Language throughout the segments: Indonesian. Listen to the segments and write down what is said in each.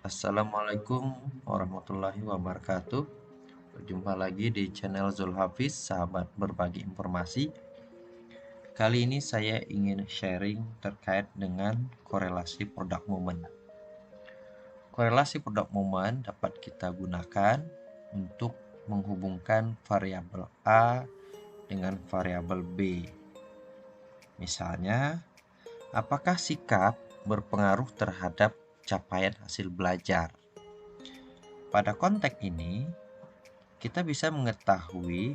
Assalamualaikum warahmatullahi wabarakatuh. Berjumpa lagi di channel Zulhafiz, sahabat berbagi informasi. Kali ini saya ingin sharing terkait dengan korelasi produk momen. Korelasi produk momen dapat kita gunakan untuk menghubungkan variabel A dengan variabel B. Misalnya, apakah sikap berpengaruh terhadap capaian hasil belajar? Pada konteks ini, kita bisa mengetahui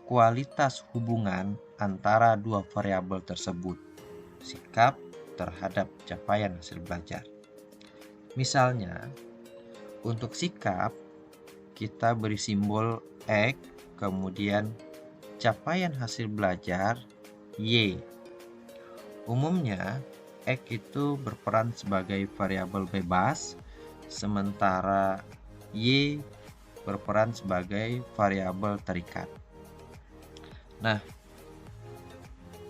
kualitas hubungan antara dua variabel tersebut, sikap terhadap capaian hasil belajar. Misalnya, untuk sikap, kita beri simbol X, kemudian capaian hasil belajar Y. Umumnya, X itu berperan sebagai variabel bebas, sementara Y berperan sebagai variabel terikat. Nah,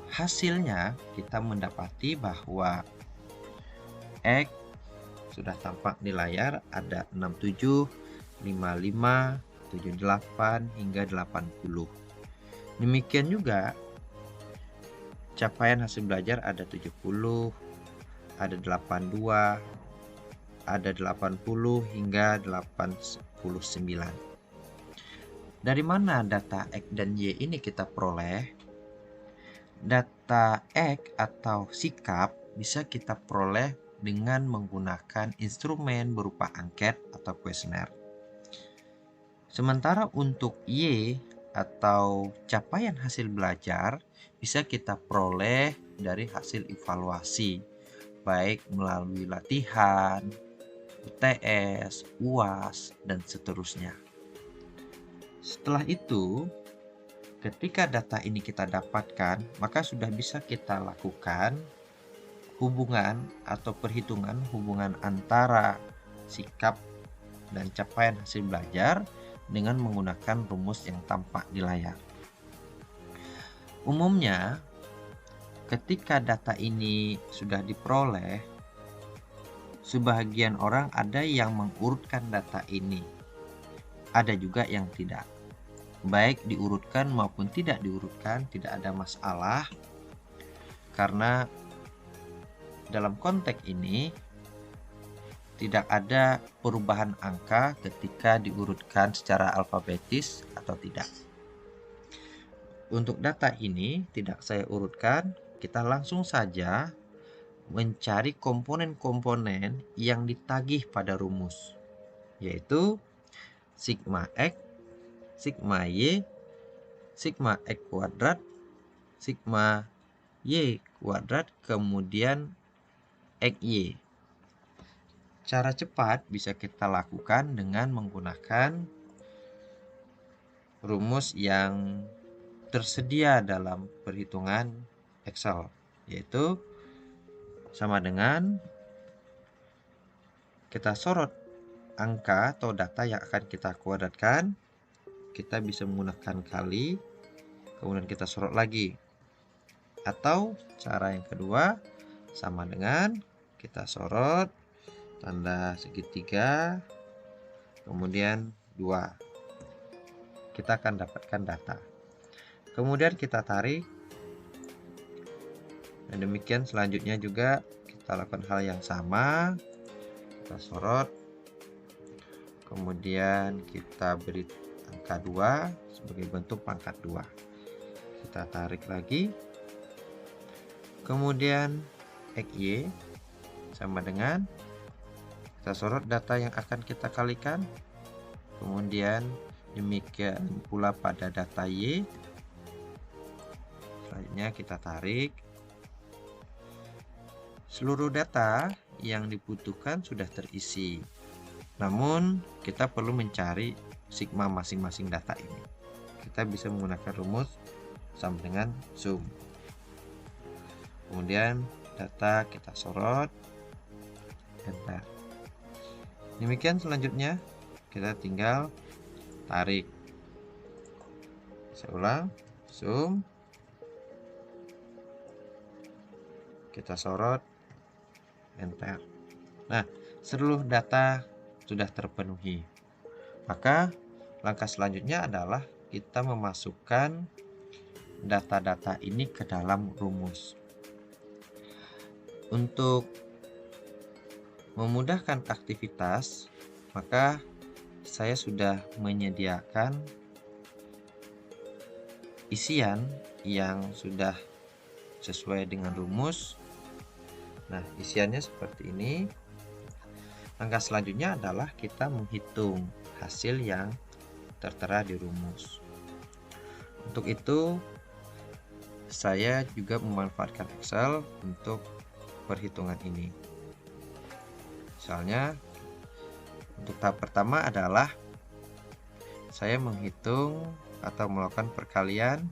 hasilnya kita mendapati bahwa X sudah tampak di layar, ada 67, 55, 78 hingga 80. Demikian juga capaian hasil belajar ada 70, ada 82, ada 80 hingga 89. Dari mana data X dan Y ini kita peroleh? Data X atau sikap bisa kita peroleh dengan menggunakan instrumen berupa angket atau kuesioner. Sementara untuk Y atau capaian hasil belajar bisa kita peroleh dari hasil evaluasi, baik melalui latihan, UTS, UAS, dan seterusnya. Setelah itu, ketika data ini kita dapatkan, maka sudah bisa kita lakukan hubungan atau perhitungan hubungan antara sikap dan capaian hasil belajar dengan menggunakan rumus yang tampak di layar. Umumnya, ketika data ini sudah diperoleh, sebagian orang ada yang mengurutkan data ini, ada juga yang tidak. Baik diurutkan maupun tidak diurutkan, tidak ada masalah, karena dalam konteks ini tidak ada perubahan angka ketika diurutkan secara alfabetis atau tidak. Untuk data ini tidak saya urutkan, kita langsung saja mencari komponen-komponen yang ditagih pada rumus, yaitu sigma X, sigma Y, sigma X kuadrat, sigma Y kuadrat, kemudian XY. Cara cepat bisa kita lakukan dengan menggunakan rumus yang tersedia dalam perhitungan Excel, yaitu sama dengan kita sorot angka atau data yang akan kita kuadratkan, kita bisa menggunakan kali, kemudian kita sorot lagi. Atau cara yang kedua, sama dengan kita sorot tanda segitiga, kemudian 2. Kita akan dapatkan data. Kemudian kita tarik. Dan demikian selanjutnya juga kita lakukan hal yang sama. Kita sorot. Kemudian kita beri angka 2 sebagai bentuk pangkat 2. Kita tarik lagi. Kemudian XY sama dengan kita sorot data yang akan kita kalikan. Kemudian demikian pula pada data Y. Selanjutnya kita tarik. Seluruh data yang dibutuhkan sudah terisi. Namun kita perlu mencari sigma masing-masing data ini. Kita bisa menggunakan rumus sama dengan sum. Kemudian data kita sorot. Enter. Demikian selanjutnya kita tinggal tarik. Saya ulang, sum, kita sorot, enter. Nah, seluruh data sudah terpenuhi. Maka langkah selanjutnya adalah kita memasukkan data-data ini ke dalam rumus. Untuk memudahkan aktivitas, maka saya sudah menyediakan isian yang sudah sesuai dengan rumus. Nah, isiannya seperti ini. Langkah selanjutnya adalah kita menghitung hasil yang tertera di rumus. Untuk itu, saya juga memanfaatkan Excel untuk perhitungan ini. Misalnya, untuk tahap pertama adalah saya menghitung atau melakukan perkalian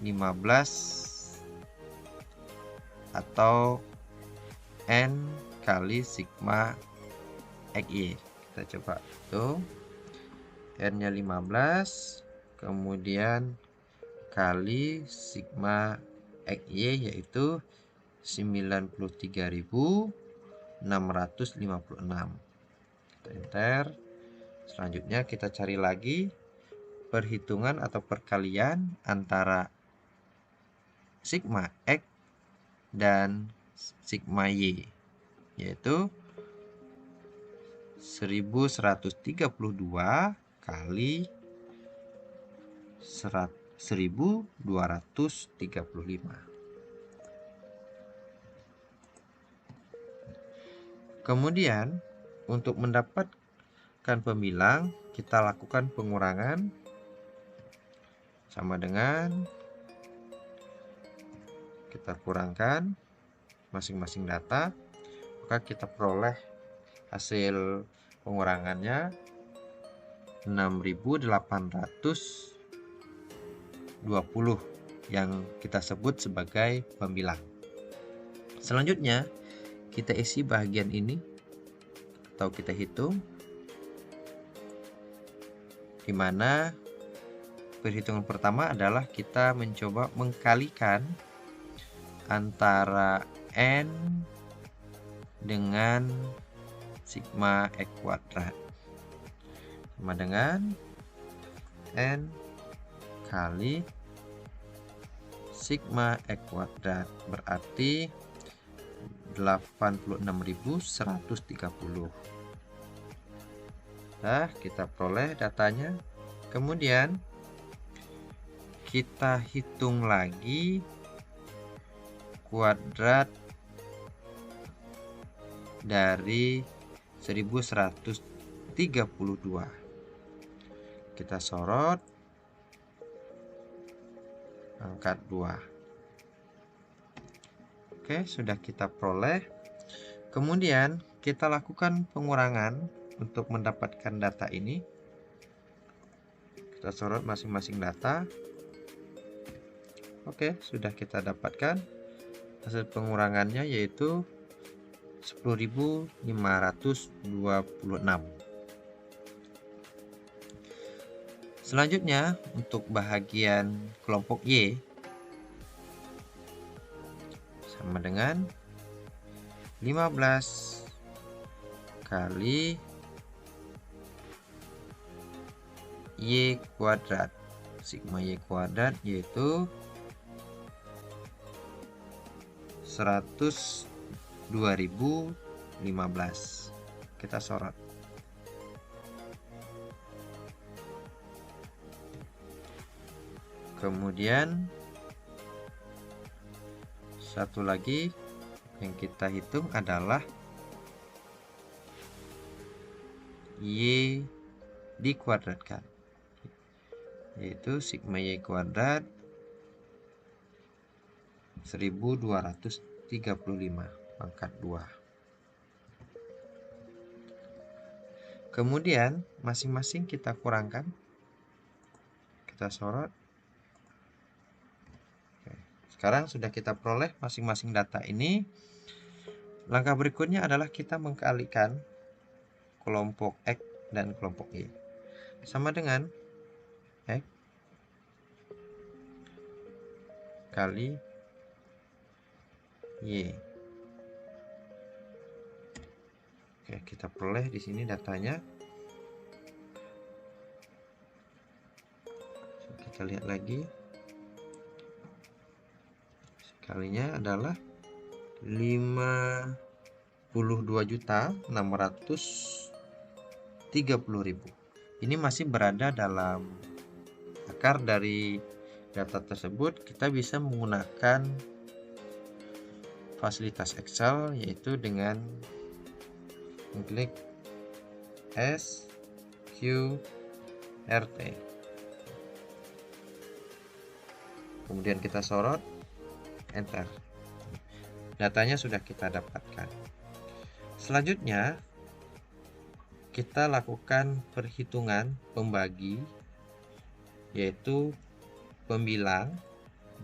15 atau N kali sigma XY. Kita coba hitung. N-nya 15, kemudian kali sigma XY yaitu 93.656. Kita enter. Selanjutnya kita cari lagi perhitungan atau perkalian antara sigma X dan sigma Y, yaitu 1132 kali 1235. Kemudian untuk mendapatkan pembilang, kita lakukan pengurangan sama dengan kita kurangkan masing-masing data, maka kita peroleh hasil pengurangannya 6.820 yang kita sebut sebagai pembilang. Selanjutnya kita isi bagian ini atau kita hitung, di mana perhitungan pertama adalah kita mencoba mengkalikan antara N dengan sigma X kuadrat, sama dengan N kali sigma X kuadrat, berarti 86.130. Nah, kita peroleh datanya. Kemudian kita hitung lagi kuadrat dari 1132. Kita sorot, angkat 2. Oke, sudah kita peroleh. Kemudian kita lakukan pengurangan untuk mendapatkan data ini. Kita sorot masing-masing data. Oke, sudah kita dapatkan hasil pengurangannya yaitu 10.526. Selanjutnya untuk bahagian kelompok Y sama dengan 15 kali Y kuadrat, sigma Y kuadrat yaitu 102.015. Kita sorot. Kemudian satu lagi yang kita hitung adalah Y dikuadratkan, yaitu sigma Y kuadrat 1235 pangkat 2. Kemudian masing-masing kita kurangkan, kita sorot. Oke. Sekarang sudah kita peroleh masing-masing data ini. Langkah berikutnya adalah kita mengkalikan kelompok X dan kelompok Y, sama dengan X kali Y. Oke, kita peroleh di sini datanya. Kita lihat lagi. Sekalinya adalah 52.630.000. Ini masih berada dalam akar dari data tersebut. Kita bisa menggunakan fasilitas Excel, yaitu dengan mengklik SQRT. Kemudian kita sorot, enter. Datanya sudah kita dapatkan. Selanjutnya, kita lakukan perhitungan pembagi, yaitu pembilang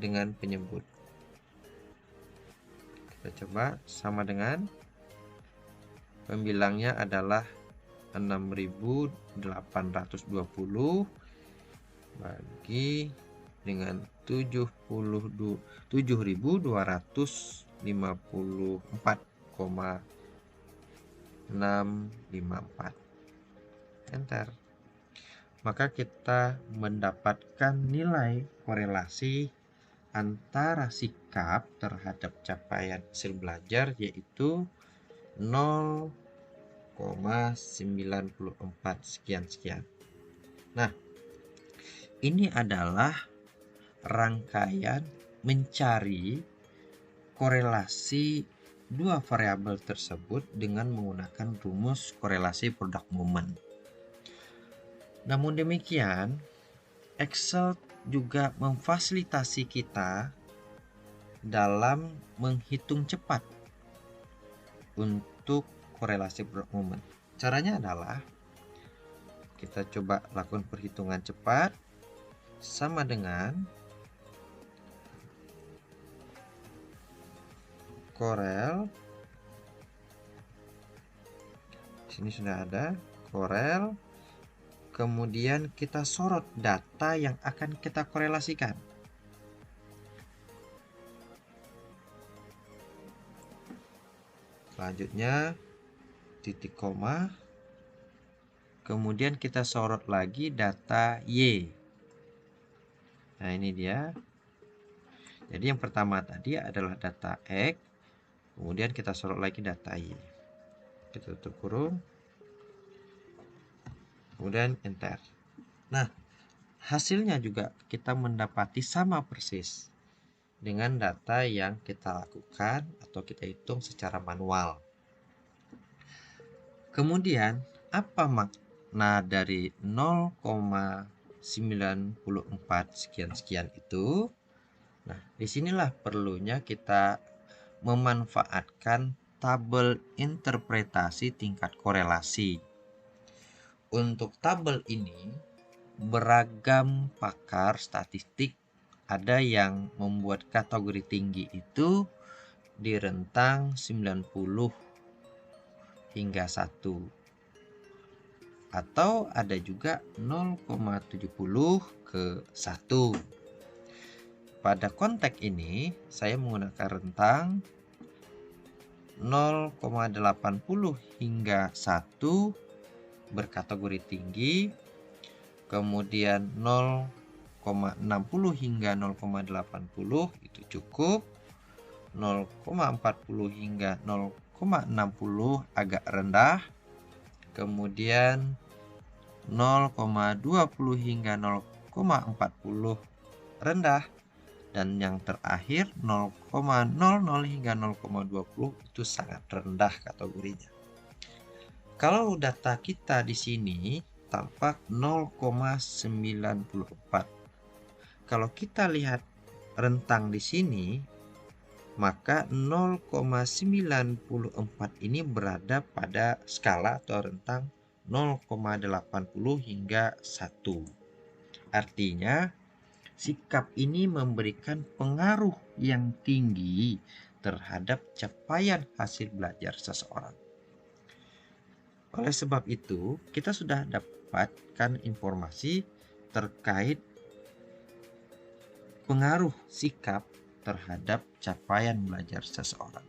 dengan penyebut. Kita coba sama dengan pembilangnya adalah 6.820 bagi dengan 7.254,654. Enter. Maka kita mendapatkan nilai korelasi antara sikap terhadap capaian hasil belajar, yaitu 0,94 sekian-sekian. Nah, ini adalah rangkaian mencari korelasi dua variabel tersebut dengan menggunakan rumus korelasi product moment. Namun demikian, Excel juga memfasilitasi kita dalam menghitung cepat untuk korelasi product moment. Caranya adalah kita coba lakukan perhitungan cepat sama dengan Corel. Di sini sudah ada Corel. Kemudian kita sorot data yang akan kita korelasikan. Selanjutnya titik koma. Kemudian kita sorot lagi data Y. Nah, ini dia. Jadi yang pertama tadi adalah data X. Kemudian kita sorot lagi data Y. Kita tutup kurung. Kemudian enter. Nah, hasilnya juga kita mendapati sama persis dengan data yang kita lakukan atau kita hitung secara manual. Kemudian, apa makna dari 0,94 sekian-sekian itu? Nah, disinilah perlunya kita memanfaatkan tabel interpretasi tingkat korelasi. Untuk tabel ini, beragam pakar statistik ada yang membuat kategori tinggi itu di rentang 90 hingga 1. Atau ada juga 0,70 ke 1. Pada konteks ini, saya menggunakan rentang 0,80 hingga 1 berkategori tinggi, kemudian 0,60 hingga 0,80 itu cukup, 0,40 hingga 0,60 agak rendah, kemudian 0,20 hingga 0,40 rendah, dan yang terakhir 0,00 hingga 0,20 itu sangat rendah kategorinya. Kalau data kita di sini tampak 0,94. Kalau kita lihat rentang di sini, maka 0,94 ini berada pada skala atau rentang 0,80 hingga 1. Artinya, sikap ini memberikan pengaruh yang tinggi terhadap capaian hasil belajar seseorang. Oleh sebab itu, kita sudah dapatkan informasi terkait pengaruh sikap terhadap capaian belajar seseorang.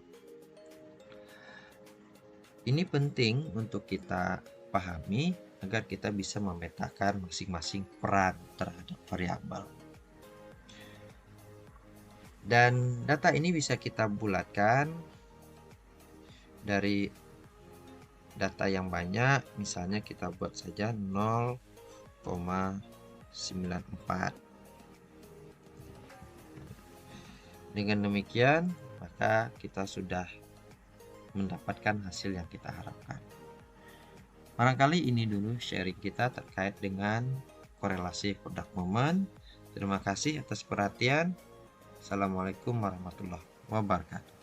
Ini penting untuk kita pahami agar kita bisa memetakan masing-masing peran terhadap variabel. Dan data ini bisa kita bulatkan dari data yang banyak, misalnya kita buat saja 0,94. Dengan demikian, maka kita sudah mendapatkan hasil yang kita harapkan. Barangkali ini dulu sharing kita terkait dengan korelasi product moment. Terima kasih atas perhatian. Assalamualaikum warahmatullahi wabarakatuh.